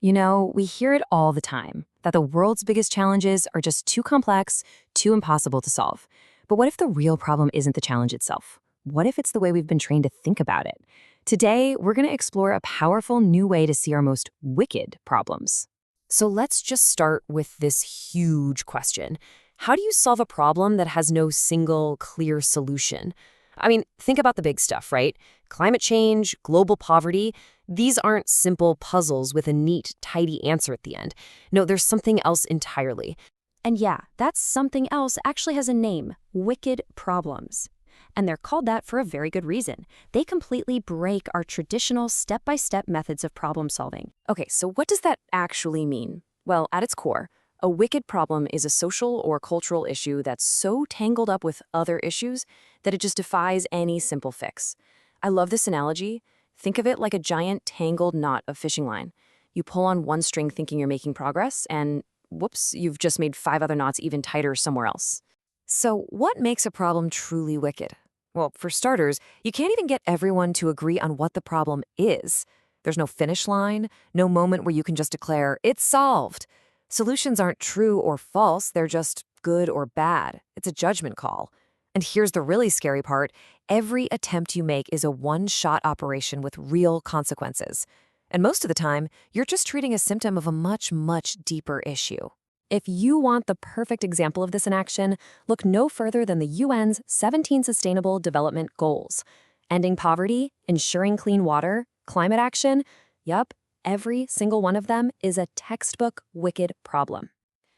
You know, we hear it all the time that the world's biggest challenges are just too complex, too impossible to solve. But what if the real problem isn't the challenge itself? What if it's the way we've been trained to think about it? Today, we're going to explore a powerful new way to see our most wicked problems. So let's just start with this huge question. How do you solve a problem that has no single, clear solution? I mean, think about the big stuff, right? Climate change, global poverty. These aren't simple puzzles with a neat, tidy answer at the end. No, there's something else entirely. And yeah, that something else actually has a name: wicked problems. And they're called that for a very good reason. They completely break our traditional step-by-step methods of problem solving. Okay, so what does that actually mean? Well, at its core, a wicked problem is a social or cultural issue that's so tangled up with other issues that it just defies any simple fix. I love this analogy. Think of it like a giant tangled knot of fishing line. You pull on one string thinking you're making progress, and whoops, you've just made 5 other knots even tighter somewhere else. So what makes a problem truly wicked? Well, for starters, you can't even get everyone to agree on what the problem is. There's no finish line, no moment where you can just declare, it's solved. Solutions aren't true or false, they're just good or bad. It's a judgment call. And here's the really scary part: every attempt you make is a one-shot operation with real consequences. And most of the time, you're just treating a symptom of a much, much deeper issue. If you want the perfect example of this in action, look no further than the UN's 17 Sustainable Development Goals. Ending poverty, ensuring clean water, climate action. Yup, every single one of them is a textbook wicked problem.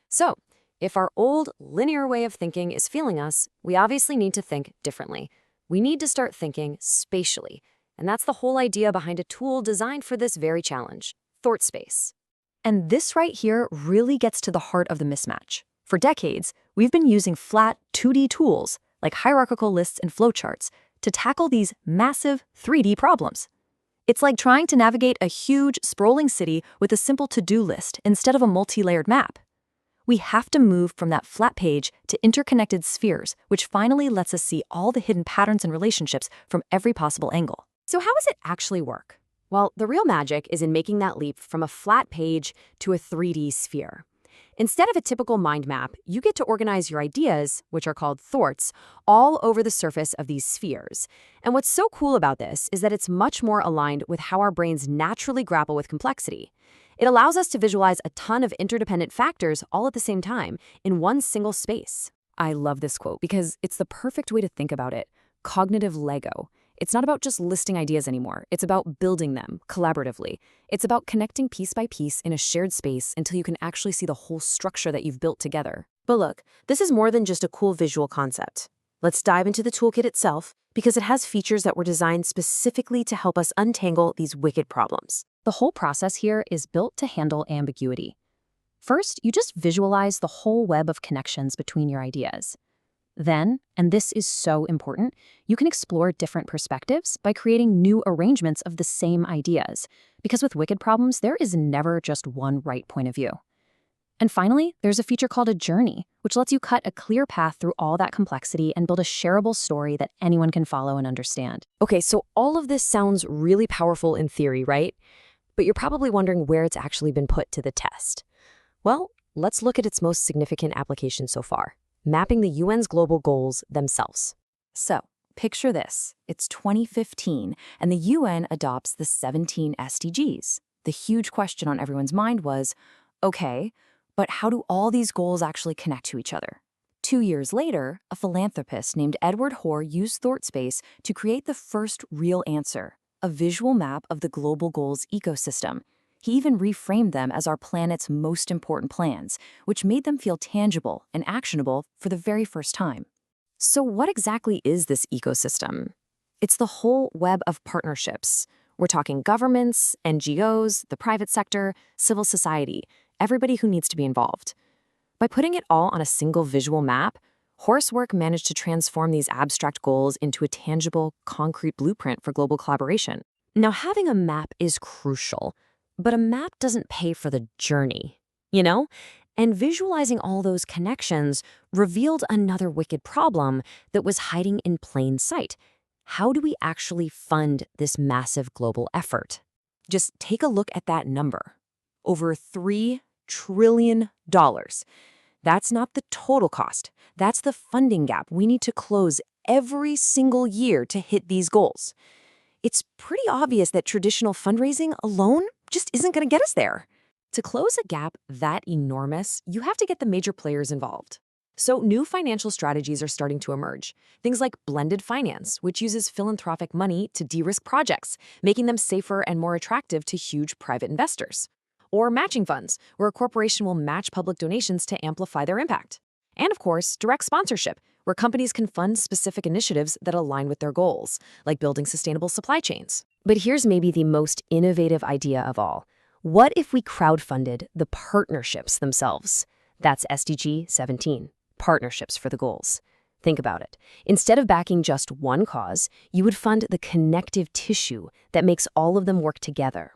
So, if our old linear way of thinking is failing us, we obviously need to think differently. We need to start thinking spatially. And that's the whole idea behind a tool designed for this very challenge: Thortspace. And this right here really gets to the heart of the mismatch. For decades, we've been using flat 2D tools, like hierarchical lists and flowcharts, to tackle these massive 3D problems. It's like trying to navigate a huge, sprawling city with a simple to-do list instead of a multi-layered map. We have to move from that flat page to interconnected spheres, which finally lets us see all the hidden patterns and relationships from every possible angle. So how does it actually work? Well, the real magic is in making that leap from a flat page to a 3D sphere. Instead of a typical mind map, you get to organize your ideas, which are called thoughts, all over the surface of these spheres. And what's so cool about this is that it's much more aligned with how our brains naturally grapple with complexity. It allows us to visualize a ton of interdependent factors all at the same time in one single space. I love this quote because it's the perfect way to think about it: cognitive Lego. It's not about just listing ideas anymore. It's about building them collaboratively. It's about connecting piece by piece in a shared space until you can actually see the whole structure that you've built together. But look, this is more than just a cool visual concept. Let's dive into the toolkit itself because it has features that were designed specifically to help us untangle these wicked problems. The whole process here is built to handle ambiguity. First, you just visualize the whole web of connections between your ideas. Then, and this is so important, you can explore different perspectives by creating new arrangements of the same ideas. Because with wicked problems, there is never just one right point of view. And finally, there's a feature called a journey, which lets you cut a clear path through all that complexity and build a shareable story that anyone can follow and understand. Okay, so all of this sounds really powerful in theory, right? But you're probably wondering where it's actually been put to the test. Well, let's look at its most significant application so far: mapping the UN's global goals themselves. So, picture this. It's 2015, and the UN adopts the 17 SDGs. The huge question on everyone's mind was, okay, but how do all these goals actually connect to each other? 2 years later, a philanthropist named Edward Hoare used Thortspace to create the first real answer: a visual map of the global goals ecosystem. He even reframed them as our planet's most important plans, which made them feel tangible and actionable for the very first time. So what exactly is this ecosystem? It's the whole web of partnerships. We're talking governments, NGOs, the private sector, civil society, everybody who needs to be involved. By putting it all on a single visual map, Horace's work managed to transform these abstract goals into a tangible, concrete blueprint for global collaboration. Now, having a map is crucial. But a map doesn't pay for the journey, you know? And visualizing all those connections revealed another wicked problem that was hiding in plain sight. How do we actually fund this massive global effort? Just take a look at that number: Over $3 trillion. That's not the total cost. That's the funding gap we need to close every single year to hit these goals. It's pretty obvious that traditional fundraising alone just isn't going to get us there. To close a gap that enormous, you have to get the major players involved. So new financial strategies are starting to emerge. Things like blended finance, which uses philanthropic money to de-risk projects, making them safer and more attractive to huge private investors. Or matching funds, where a corporation will match public donations to amplify their impact. And of course, direct sponsorship, where companies can fund specific initiatives that align with their goals, like building sustainable supply chains. But here's maybe the most innovative idea of all. What if we crowdfunded the partnerships themselves? That's SDG 17, partnerships for the goals. Think about it. Instead of backing just one cause, you would fund the connective tissue that makes all of them work together.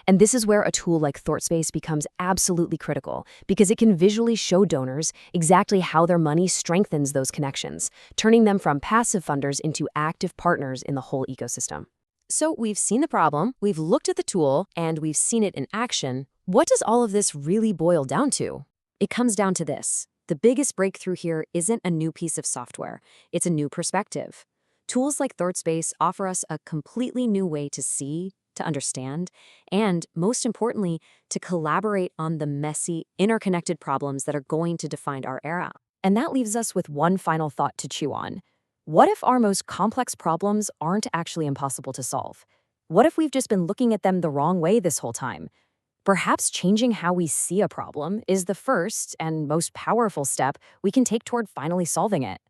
And this is where a tool like Thortspace becomes absolutely critical, because it can visually show donors exactly how their money strengthens those connections, turning them from passive funders into active partners in the whole ecosystem. So we've seen the problem, we've looked at the tool, and we've seen it in action. What does all of this really boil down to? It comes down to this. The biggest breakthrough here isn't a new piece of software, it's a new perspective. Tools like Thortspace offer us a completely new way to see, to understand, and, most importantly, to collaborate on the messy, interconnected problems that are going to define our era. And that leaves us with one final thought to chew on. What if our most complex problems aren't actually impossible to solve? What if we've just been looking at them the wrong way this whole time? Perhaps changing how we see a problem is the first and most powerful step we can take toward finally solving it.